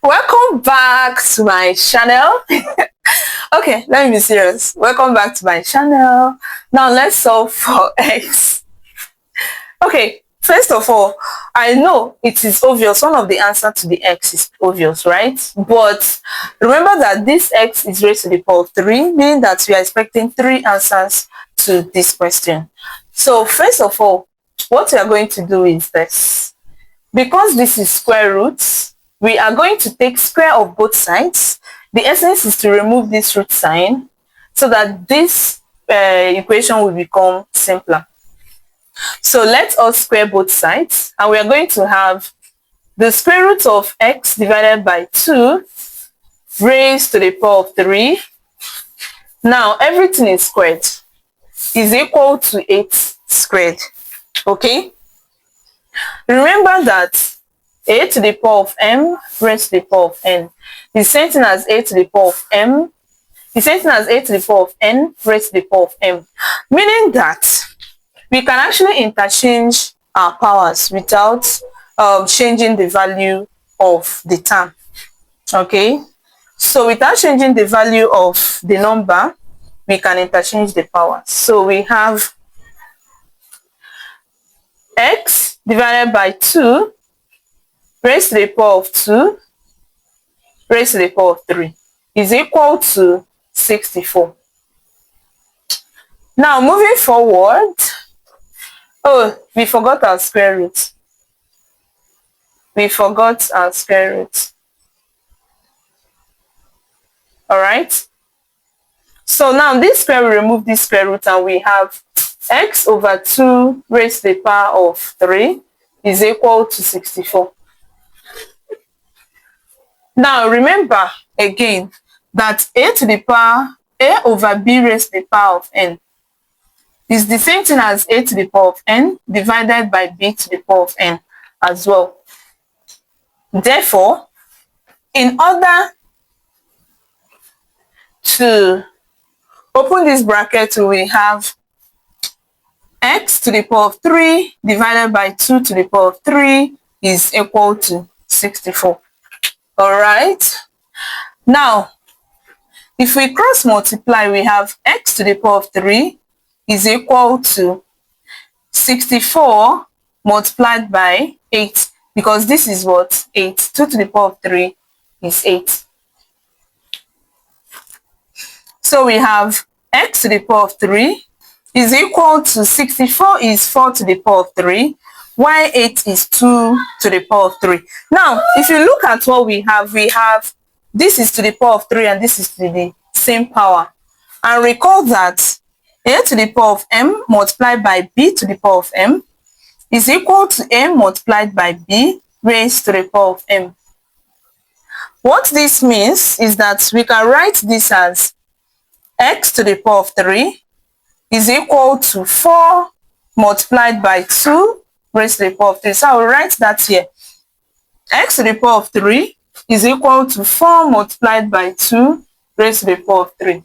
Welcome back to my channel. Okay, let me be serious. Welcome back to my channel. Now let's solve for x. Okay, first of all, I know it is obvious. One of the answers to the x is obvious, right? But remember that this x is raised to the power of 3, meaning that we are expecting 3 answers to this question. So first of all, what we are going to do is this. Because this is square roots, we are going to take square of both sides. The essence is to remove this root sign so that this equation will become simpler. So let us square both sides, and we are going to have the square root of x divided by 2 raised to the power of 3. Now everything is squared is equal to 8 squared. Okay? Remember that a to the power of m raised to the power of n is same thing as a to the power of m, is same thing as a to the power of n raised to the power of m, meaning that we can actually interchange our powers without changing the value of the term. Okay, so without changing the value of the number, we can interchange the powers. So we have x divided by 2 raised to the power of 2 raised to the power of 3 is equal to 64. Now moving forward, oh, we forgot our square root. We forgot our square root. Alright? So now this square, we remove this square root and we have x over 2 raised to the power of 3 is equal to 64. Now remember again that a to the power, a over b raised to the power of n is the same thing as a to the power of n divided by b to the power of n as well. Therefore, in order to open this bracket, we have x to the power of 3 divided by 2 to the power of 3 is equal to 64. Alright? Now, if we cross multiply, we have x to the power of 3 is equal to 64 multiplied by 8, because this is what? 8. 2 to the power of 3 is 8. So we have x to the power of 3 is equal to 64 is 4 to the power of 3, while 8 is 2 to the power of 3. Now, if you look at what we have this is to the power of 3 and this is to the same power. And recall that a to the power of m multiplied by b to the power of m is equal to a multiplied by b raised to the power of m. What this means is that we can write this as x to the power of 3 is equal to 4 multiplied by 2 raised to the power of 3. So I will write that here. X to the power of 3 is equal to 4 multiplied by 2 raised to the power of 3.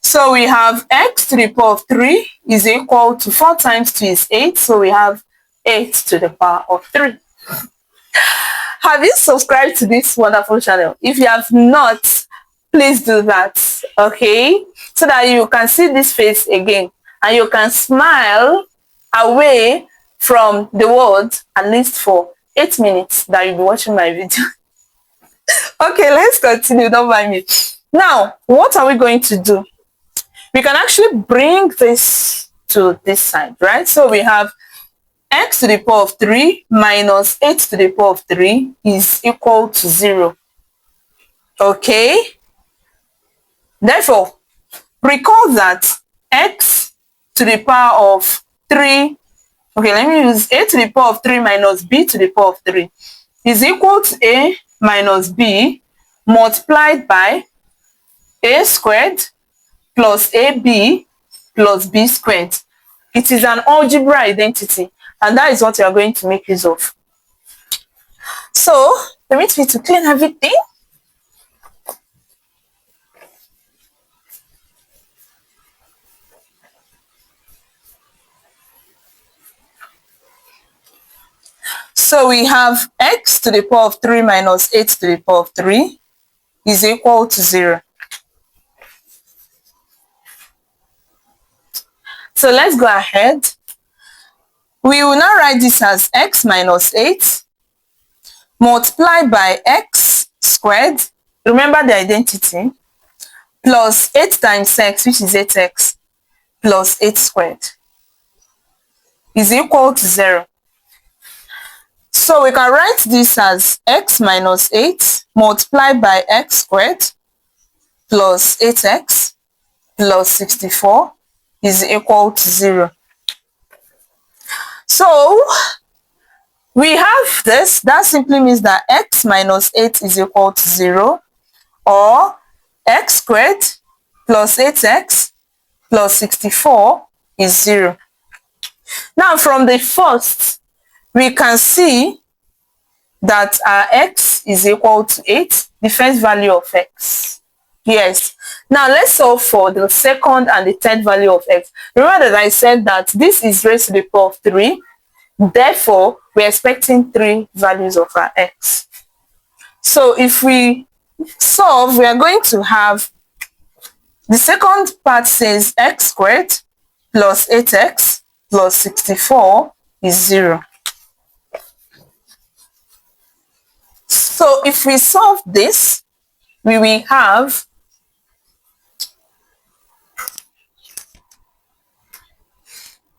So we have x to the power of 3 is equal to 4 times 2 is 8. So we have 8 to the power of 3. Have you subscribed to this wonderful channel? If you have not, please do that, okay? So that you can see this face again and you can smile away from the world at least for 8 minutes that you'll be watching my video. Okay, let's continue, don't mind me. Now, what are we going to do? We can actually bring this to this side, right? So we have x to the power of 3 minus 8 to the power of 3 is equal to 0. Okay? Therefore, recall that x to the power of 3, okay, let me use a to the power of 3 minus b to the power of 3 is equal to a minus b multiplied by a squared plus ab plus b squared. It is an algebra identity, and that is what we are going to make use of. So, permit me to clean everything. So we have x to the power of 3 minus 8 to the power of 3 is equal to 0. So let's go ahead. We will now write this as x minus 8 multiplied by x squared, remember the identity, plus 8 times x, which is 8x, plus 8 squared is equal to 0. So we can write this as x minus 8 multiplied by x squared plus 8x plus 64 is equal to 0. So we have this. That simply means that x minus 8 is equal to 0, or x squared plus 8x plus 64 is 0. Now from the first, we can see that our x is equal to 8, the first value of x. Yes. Now let's solve for the second and the third value of x. Remember that I said that this is raised to the power of 3. Therefore, we're expecting 3 values of our x. So if we solve, we are going to have the second part says x squared plus 8x plus 64 is 0. So if we solve this, we will have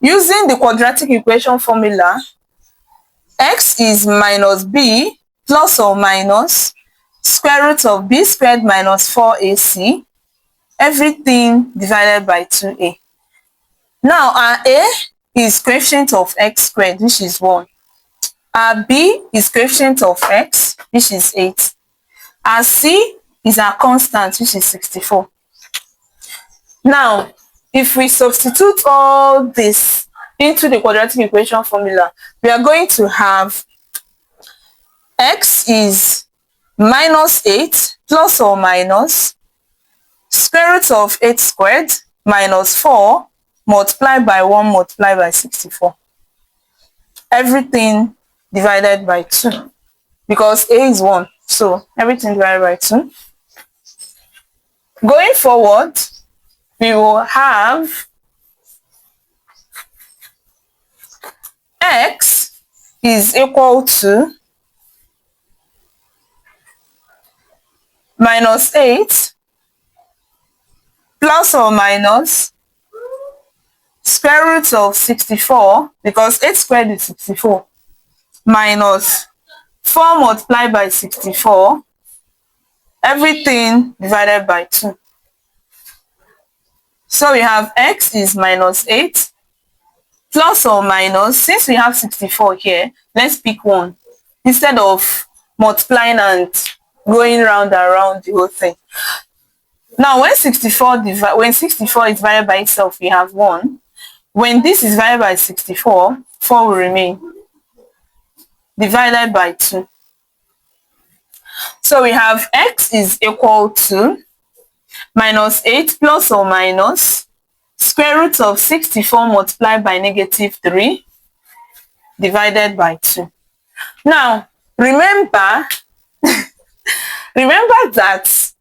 using the quadratic equation formula, x is minus b plus or minus square root of b squared minus 4ac, everything divided by 2a. Now our a is coefficient of x squared, which is 1. Our b is coefficient of x, which is 8. Our c is our constant, which is 64. Now, if we substitute all this into the quadratic equation formula, we are going to have x is minus 8 plus or minus square root of 8 squared minus 4 multiplied by 1 multiplied by 64. Everything divided by 2, because a is 1, so everything divided by 2. Going forward, we will have x is equal to minus 8 plus or minus square root of 64, because 8 squared is 64, minus 4 multiplied by 64, everything divided by 2. So we have x is minus 8 plus or minus, since we have 64 here, let's pick 1 instead of multiplying and going round and round the whole thing. Now when 64 is divided by itself, we have 1. When this is divided by 64, 4 will remain, divided by 2. So we have x is equal to minus 8 plus or minus square root of 64 multiplied by negative 3 divided by 2. Now, remember, remember that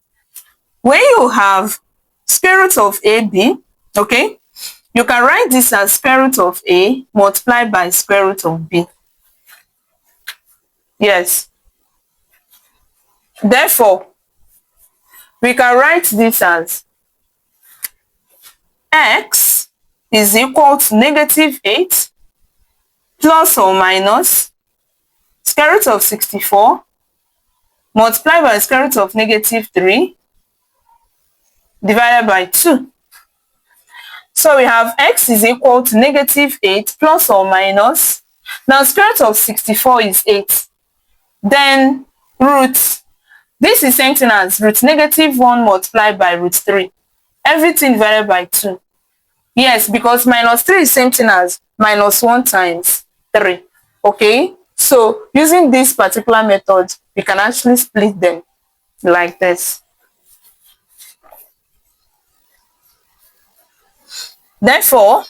when you have square root of AB, okay, you can write this as square root of A multiplied by square root of B. Yes. Therefore, we can write this as x is equal to negative 8 plus or minus square root of 64 multiplied by square root of negative 3 divided by 2. So we have x is equal to negative 8 plus or minus, now square root of 64 is 8, then root, this is same thing as root negative 1 multiplied by root 3, everything divided by 2. Yes, because minus 3 is same thing as minus 1 times 3. Okay, so using this particular method, we can actually split them like this. Therefore,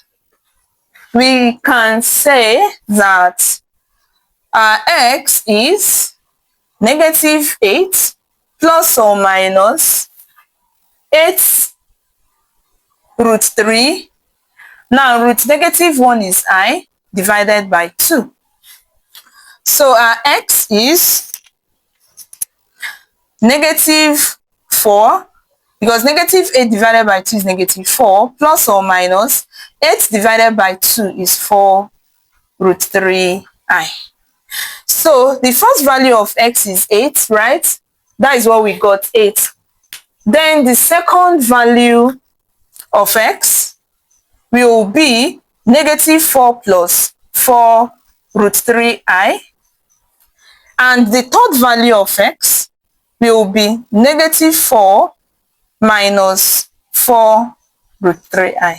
we can say that Our x is negative 8 plus or minus 8 root 3. Now root negative 1 is I divided by 2. So our x is negative 4, because negative 8 divided by 2 is negative 4, plus or minus 8 divided by 2 is 4 root 3i. So the first value of x is 8, right? That is what we got, 8. Then the second value of x will be negative 4 plus 4 root 3i. And the third value of x will be negative 4 minus 4 root 3i.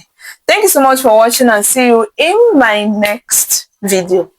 Thank you so much for watching, and see you in my next video.